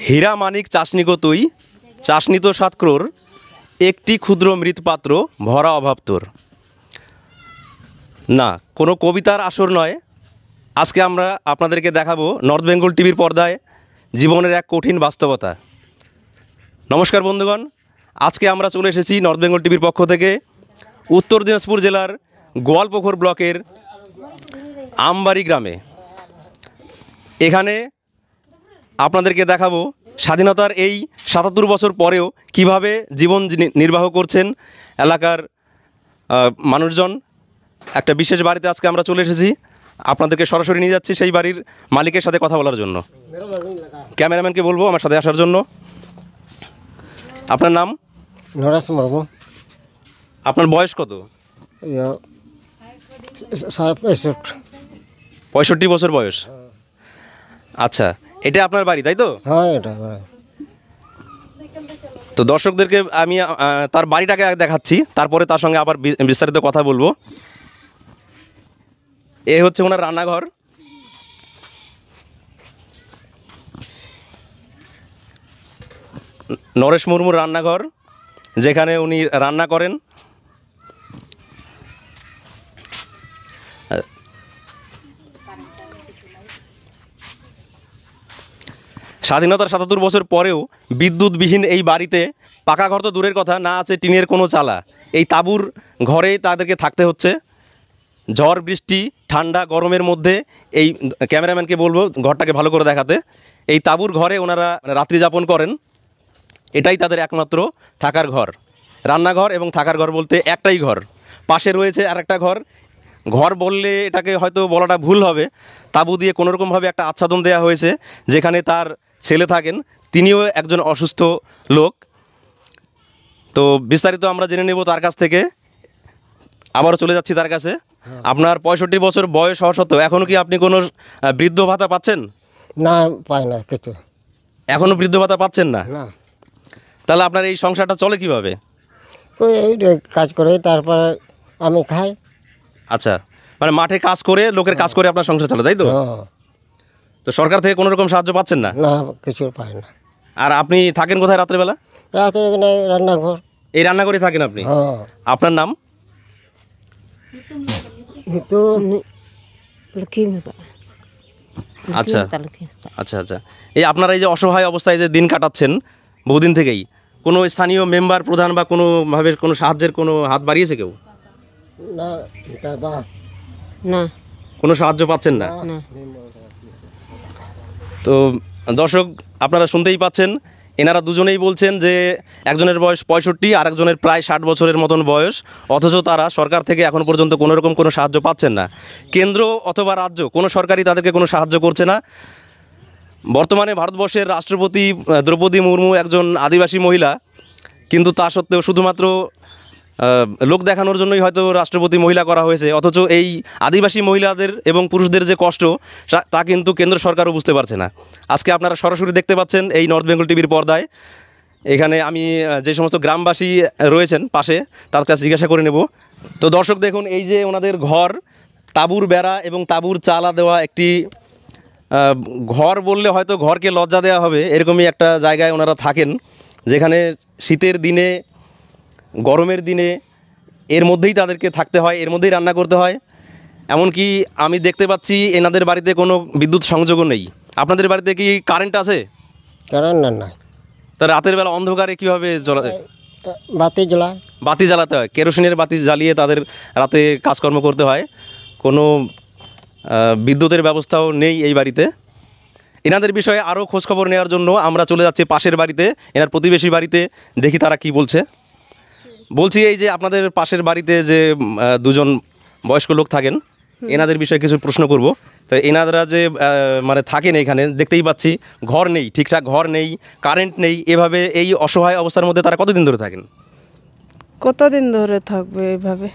হীরা মানিক চাষনি গো তুই, চাষনি তো 7 ক্রোড়, একটি ক্ষুদ্র মৃৎপাত্র ভরা অভাব তোর। না, কোনো কবিতার আসর নয়। আজকে আমরা আপনাদেরকে দেখাবো নর্থ বেঙ্গল টিভির পর্দায় জীবনের এক কঠিন বাস্তবতা। নমস্কার বন্ধুগণ, আজকে আমরা চলে এসেছি নর্থ বেঙ্গল টিভির পক্ষ থেকে উত্তর দিনাজপুর জেলার গোয়ালপুকুর ব্লকের আমবাড়ি গ্রামে। এখানে আপনাদেরকে দেখাবো স্বাধীনতার এই ৭৭ বছর পরেও কিভাবে জীবন নির্বাহ করছেন এলাকার মানুষজন। একটা বিশেষ বাড়িতে আজকে আমরা চলে এসেছি, আপনাদেরকে সরাসরি নিয়ে যাচ্ছি সেই বাড়ির মালিকের সাথে কথা বলার জন্য। ক্যামেরাম্যানকে বলবো আমার সাথে আসার জন্য। আপনার নাম? নরাস মুর্মু। আপনার বয়স কত? 65 বছর বয়স। আচ্ছা, এটা আপনার বাড়ি তাই তো? হ্যাঁ, এটা তো দর্শকদেরকে আমি তার বাড়িটাকে দেখাচ্ছি, তারপরে তার সঙ্গে আবার বিস্তারিত কথা বলবো। এ হচ্ছে ওনার রান্নাঘর। নরেশ মুর্মুর রান্নাঘর, যেখানে উনি রান্না করেন। স্বাধীনতার ৭৭ বছর পরেও বিদ্যুৎবিহীন এই বাড়িতে, পাকা ঘর তো দূরের কথা, না আছে টিনের কোনো চালা। এই তাঁবুর ঘরেই তাদেরকে থাকতে হচ্ছে। ঝড় বৃষ্টি ঠান্ডা গরমের মধ্যে এই ক্যামেরাম্যানকে বলবো ঘরটাকে ভালো করে দেখাতে। এই তাঁবুর ঘরে ওনারা রাত্রি যাপন করেন। এটাই তাদের একমাত্র থাকার ঘর, রান্নাঘর এবং থাকার ঘর বলতে একটাই ঘর। পাশে রয়েছে আর একটা ঘর। ঘর বললে এটাকে হয়তো বলাটা ভুল হবে, তাঁবু দিয়ে কোনোরকমভাবে একটা আচ্ছাদন দেওয়া হয়েছে, যেখানে তার ছেলে থাকেন, তিনিও একজন অসুস্থ লোক। তো বিস্তারিত আমরা জেনে নেব তার কাছ থেকে। আবারও চলে যাচ্ছি তার কাছে। আপনার 65 বছর বয়স হওয়া সত্ত্বেও এখনও কি আপনি কোনো বৃদ্ধ ভাতা পাচ্ছেন? না, পাই না কিছু। এখনও বৃদ্ধ ভাতা পাচ্ছেন না? না। তাহলে আপনার এই সংসারটা চলে কিভাবে? ওই এই কাজ করে তারপর আমি খাই। আচ্ছা, মানে মাঠে কাজ করে, লোকের কাজ করে আপনার সংসার চলে, তাই তো? হ্যাঁ। তো সরকার থেকে কোনো রকম সাহায্য পাচ্ছেন না? না, কিছু পাই না। আর আপনি থাকেন কোথায় রাত্রেবেলা? রাতে এখানে রান্নাঘর। এই রান্নাঘরে থাকেন আপনি? হ্যাঁ। আপনার নাম? তো আচ্ছা আচ্ছা আচ্ছা। এই আপনারা এই যে অসহায় অবস্থায় যে দিন কাটাচ্ছেন বহুদিন থেকেই, কোনো স্থানীয় মেম্বার, প্রধান বা কোনোভাবে কোনো সাহায্যের কোনো হাত বাড়িয়েছে কেউ? না, না, কোনো সাহায্য পাচ্ছেন না? না। তো দর্শক, আপনারা শুনতেই পাচ্ছেন, এনারা দুজনেই বলছেন যে একজনের বয়স 65 আর একজনের প্রায় 60 বছরের মতন বয়স, অথচ তারা সরকার থেকে এখন পর্যন্ত কোনো রকম কোনো সাহায্য পাচ্ছেন না। কেন্দ্র অথবা রাজ্য কোনো সরকারই তাদেরকে কোনো সাহায্য করছে না। বর্তমানে ভারতবর্ষের রাষ্ট্রপতি দ্রৌপদী মুর্মু একজন আদিবাসী মহিলা, কিন্তু তা সত্ত্বেও শুধুমাত্র লোক দেখানোর জন্যই হয়তো রাষ্ট্রপতি মহিলা করা হয়েছে, অথচ এই আদিবাসী মহিলাদের এবং পুরুষদের যে কষ্ট তা কিন্তু কেন্দ্র সরকারও বুঝতে পারছে না। আজকে আপনারা সরাসরি দেখতে পাচ্ছেন এই নর্থ বেঙ্গল টিভির পর্দায়। এখানে আমি যে সমস্ত গ্রামবাসী রয়েছেন পাশে, তার কাছে জিজ্ঞাসা করে নেব। তো দর্শক দেখুন, এই যে ওনাদের ঘর, তাঁবুর বেড়া এবং তাঁবুর চালা দেওয়া একটি ঘর বললে হয়তো ঘরকে লজ্জা দেওয়া হবে, এরকমই একটা জায়গায় ওনারা থাকেন, যেখানে শীতের দিনে, গরমের দিনে এর মধ্যেই তাদেরকে থাকতে হয়, এর মধ্যেই রান্না করতে হয়। এমনকি আমি দেখতে পাচ্ছি এনাদের বাড়িতে কোনো বিদ্যুৎ সংযোগও নেই। আপনাদের বাড়িতে কি কারেন্ট আছে? কারেন্ট না। তা রাতের বেলা অন্ধকারে কীভাবে বাতি জ্বলায়? বাতি জ্বালাতে হয়, কেরোসিনের বাতি জ্বালিয়ে তাদের রাতে কাজকর্ম করতে হয়। কোনো বিদ্যুতের ব্যবস্থাও নেই এই বাড়িতে। এনাদের বিষয়ে আরও খোঁজখবর নেওয়ার জন্য আমরা চলে যাচ্ছি পাশের বাড়িতে, এনার প্রতিবেশী বাড়িতে, দেখি তারা কি বলছে। বলছি, এই যে আপনাদের পাশের বাড়িতে যে দুজন বয়স্ক লোক থাকেন, এনাদের বিষয়ে কিছু প্রশ্ন করব। তো এনারা যে মানে থাকেন এখানে, দেখতেই পাচ্ছি ঘর নেই, ঠিকঠাক ঘর নেই, কারেন্ট নেই, এভাবে এই অসহায় অবস্থার মধ্যে তারা কতদিন ধরে থাকেন? কতদিন ধরে থাকবে এইভাবে?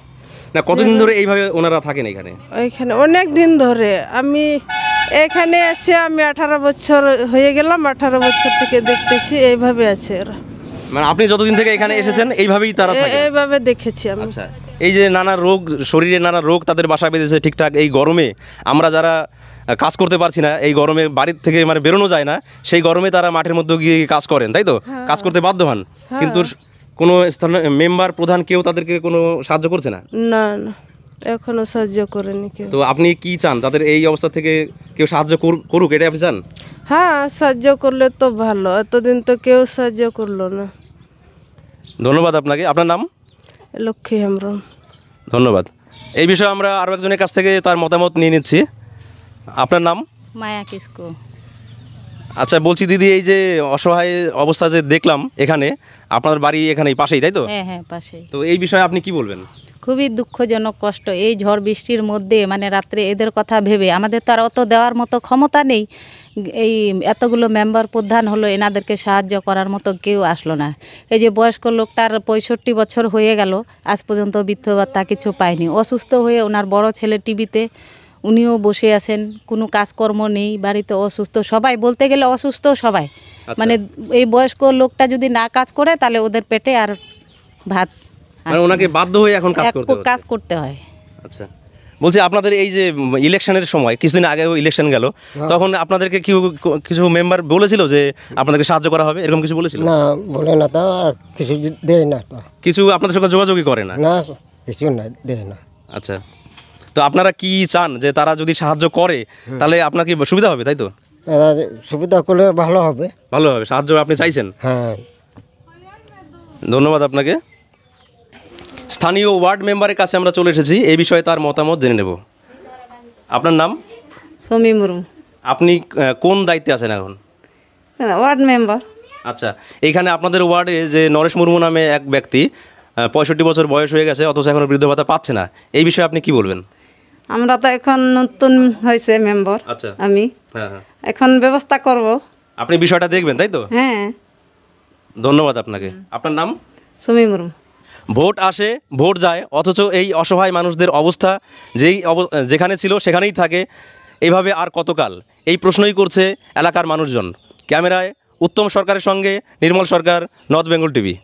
না, কতদিন ধরে এইভাবে ওনারা থাকেন এখানে? ওইখানে অনেক দিন ধরে। আমি এখানে এসে আমি 18 বছর হয়ে গেলাম, 18 বছর থেকে দেখতেছি এইভাবে আছে ওরা। মানে আপনি যতদিন থেকে এখানে এসেছেন এইভাবেই তারা থাকে? এইভাবে দেখেছি আমি। আচ্ছা, এই যে নানা রোগ, শরীরে নানা রোগ তাদের বাসা বেঁধেছে ঠিকঠাক এই গরমে, আমরা যারা কাজ করতে পারছি না, এই গরমে বাড়ির থেকে মানে বেরোনো যায় না, সেই গরমে তারা মাঠের মধ্যে গিয়ে কাজ করেন, তাই তো? কাজ করতে বাধ্য হন, কিন্তু কোনো স্থানীয় মেম্বার প্রধান কেউ তাদেরকে কোনো সাহায্য করছে না। না না, এখনো সাহায্য করেনি কেউ। তো আপনি কি চান, তাদের এই অবস্থা থেকে কেউ সাহায্য করুক, এটাই আপনি চান? হ্যাঁ, সাহায্য করলে তো ভালো, এতদিন তো কেউ সাহায্য করলো না। ধন্যবাদ আপনাকে। আপনার নাম? লক্ষ্মী হেমব্রম। ধন্যবাদ। এই বিষয়ে আমরা আরও একজনের কাছ থেকে তার মতামত নিয়ে নিচ্ছি। আপনার নাম? মায়া কিসকো। আচ্ছা, বলছি দিদি, এই যে অসহায় অবস্থা যে দেখলাম এখানে, আপনার বাড়ি এখানেই পাশেই, তাই তো? হ্যাঁ হ্যাঁ, পাশেই। তো এই বিষয়ে আপনি কি বলবেন? খুবই দুঃখজনক কষ্ট, এই ঝড় বৃষ্টির মধ্যে মানে রাত্রে এদের কথা ভেবে আমাদের তো আর অত দেওয়ার মতো ক্ষমতা নেই। এই এতগুলো মেম্বার প্রধান হলো, এনাদেরকে সাহায্য করার মতো কেউ আসলো না। এই যে বয়স্ক লোকটার 65 বছর হয়ে গেল, আজ পর্যন্ত বৃদ্ধ ভাতা কিছু পায়নি। অসুস্থ হয়ে ওনার বড় ছেলে টিভিতে, উনিও বসে আছেন, কোনো কাজকর্ম নেই, বাড়িতে অসুস্থ সবাই, বলতে গেলে অসুস্থ সবাই। মানে এই বয়স্ক লোকটা যদি না কাজ করে তাহলে ওদের পেটে আর ভাত, মানে ওনাকে বাধ্য হয়ে এখন কাজ করতে হয়। আচ্ছা, বলছি আপনাদের এই যে ইলেকশনের সময়, কিছুদিন আগেও ইলেকশন গেল, তখন আপনাদেরকে কিছু মেম্বার বলেছিল যে আপনাদেরকে সাহায্য করা হবে, এরকম কিছু বলেছিল? না, বলে না তো, আর কিছু দেয় না তো। কিছু আপনাদের সঙ্গে যোগাযোগই করে না? না, কিছু না, দেয় না। আচ্ছা, তো আপনারা কি চান যে তারা যদি সাহায্য করে তাহলে আপনার কি সুবিধা হবে, তাই তো? এরা সুবিধা করলে ভালো হবে। ভালো হবে, সাহায্য আপনি চাইছেন? হ্যাঁ। ধন্যবাদ আপনাকে। স্থানীয় ওয়ার্ড মেম্বারের কাছে আমরা চলে এসেছি, এই বিষয়ে তার মতামত জেনে নেব। আপনার নাম? সমী মুর্মু। আপনি কোন দায়িত্বে আছেন এখন? Ward member. আচ্ছা, এইখানে আপনাদের ওয়ার্ডে যে নরেশ মুর্মু নামে এক ব্যক্তি 65 বছর বয়স হয়ে গেছে, অথচ এখনও বৃদ্ধ ভাতা পাচ্ছে না, এই বিষয়ে আপনি কি বলবেন? আমরা তো এখন নতুন হয়েছে মেম্বার। আচ্ছা। আমি হ্যাঁ হ্যাঁ, এখন ব্যবস্থা করব। আপনি বিষয়টা দেখবেন, তাই তো? হ্যাঁ। ধন্যবাদ আপনাকে। আপনার নাম? সমী মুর্মু। ভোট আসে, ভোট যায়, অথচ এই অসহায় মানুষদের অবস্থা যেখানে ছিল সেখানেই থাকে, এইভাবে আর কতকাল? এই প্রশ্নই করছে এলাকার মানুষজন। ক্যামেরায় উত্তম সরকারের সঙ্গে নির্মল সরকার, নর্থ বেঙ্গল টিভি।